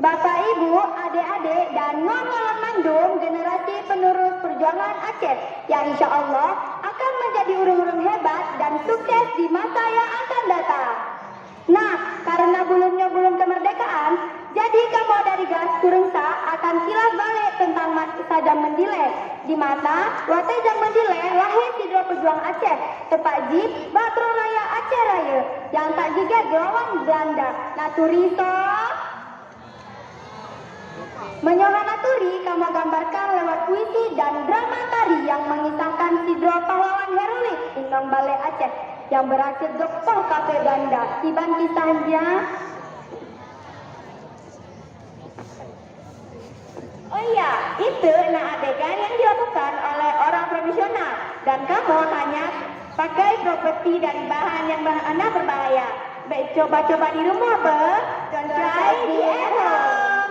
Bapak, Ibu, adik-adik, dan non-non mandum generasi penerus perjuangan Aceh yang insya Allah akan menjadi urung-urung hebat dan sukses di masa yang akan datang. Nah, karena belum kemerdekaan, jadi kamu dari gas kurungsa akan kilas balik tentang Sajang Mendile, di mana Wate Jang Mendile lahir di dua pejuang Aceh, tepat di Batro Raya Aceh Raya, yang tak gigat lawan Belanda. Naturiso. Menyola Naturi kamu gambarkan lewat puisi dan drama tari yang mengisahkan sidro pahlawan heroik Indong Balai Aceh yang berhasil doktor kafe Belanda. Iban kisahnya. Oh iya, itu adegan yang dilakukan oleh orang profesional dan kamu hanya pakai properti dan bahan yang berbahaya. Baik, coba-coba di rumah, don't try di at home.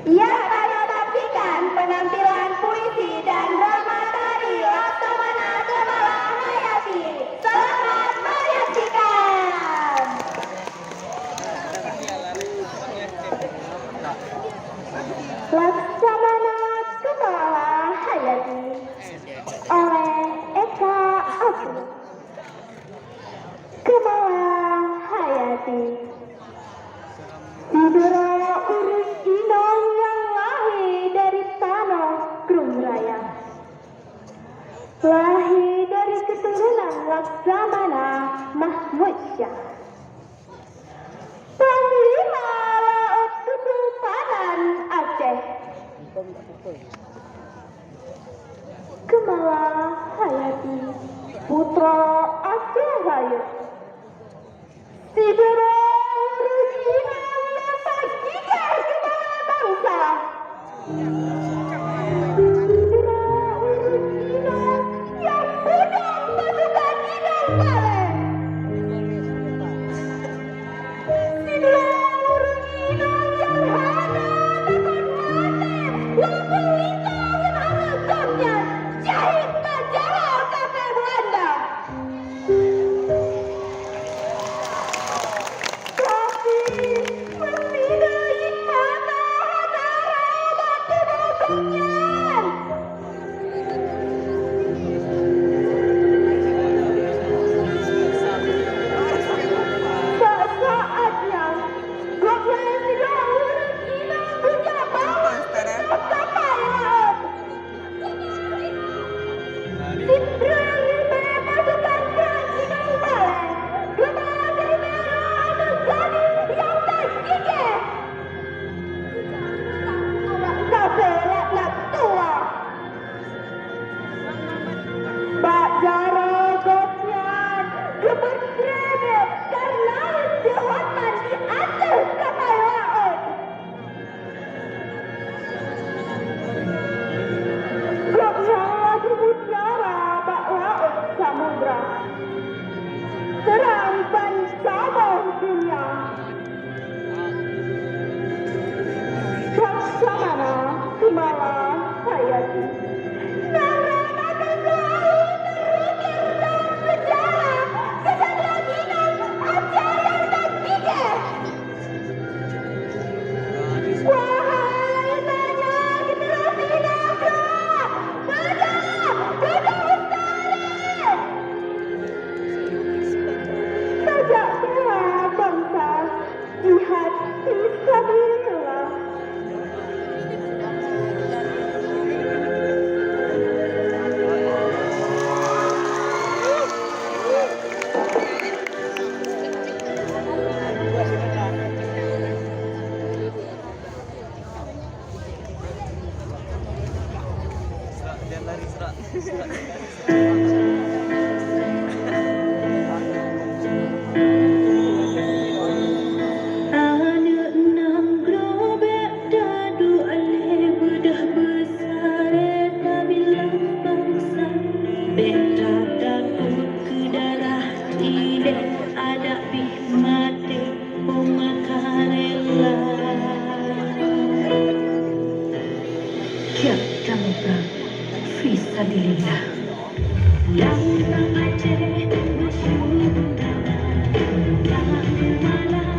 Ya, saya saksikan penampilan puisi dan drama tari Laksamana Kemala Hayati. Selamat menyaksikan. Laksamana Kemala Hayati oleh Eka Abu. Kemala Hayati. Sidra urus Indong yang lahir dari tanah Krung Raya, lahir dari keturunan Laksamana Mahmud Syah, Panglima Laut Kesultanan Aceh. Kemala Hayati, putra Aceh Raya. Sidra urus Indong yang pastikan kepala bangsa. Sidra urus Indong yang budak pasukan Indong Balai. Sidra urus Indong yang hana takut mati, lambung lintang yang alasannya jahit majalah kafe Belanda. Serang pencabar dunia. Laksamana Kemala Hayati. Nama akan selalu terukir dalam sejarah kesatuan Indong Aceh yang tak gigih. Wahai tanya generasi naga, Dadah Ustaz. Sajak bela bangsa, jihad fisabilillah. Fisabilillah. Lambang Aceh bersyukur, tak kemala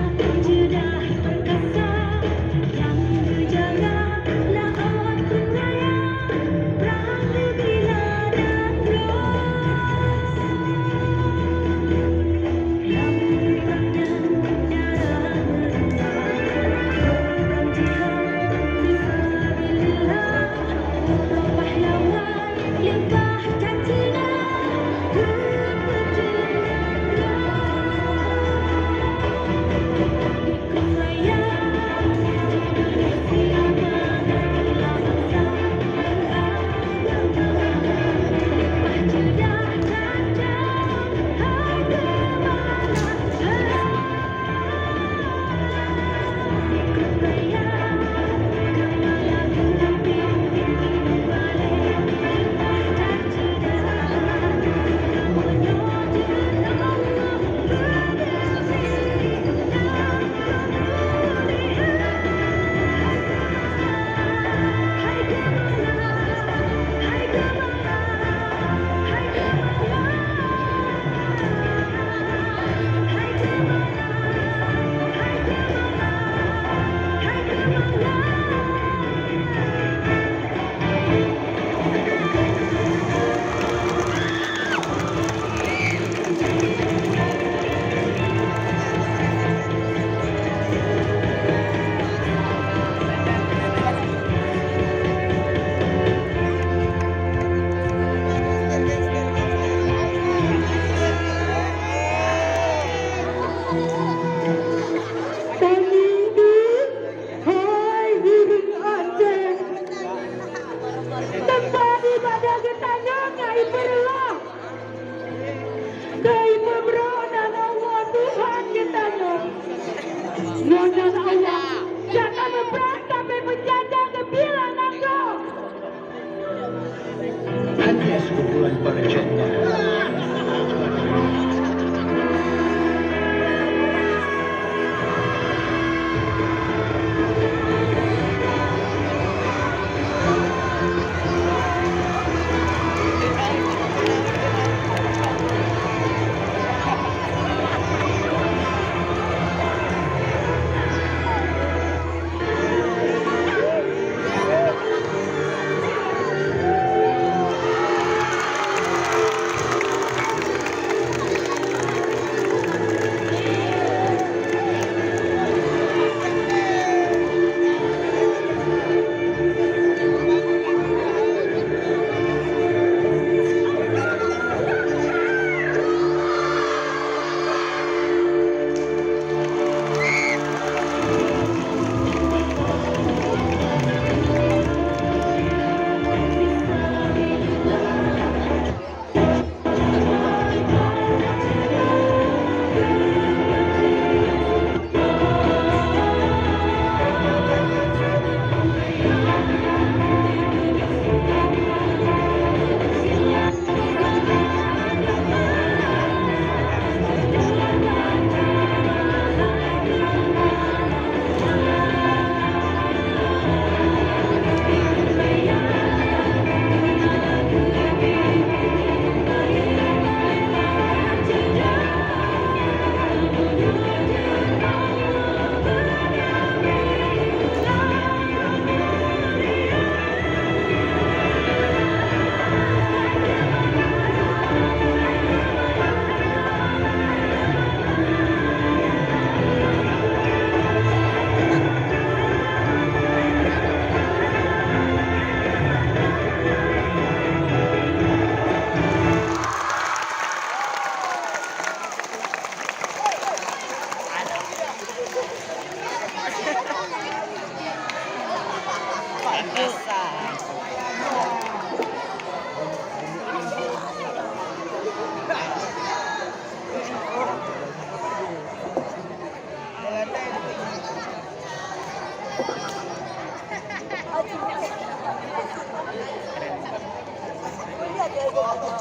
lempar jetnya.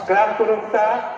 Kelas turun sah.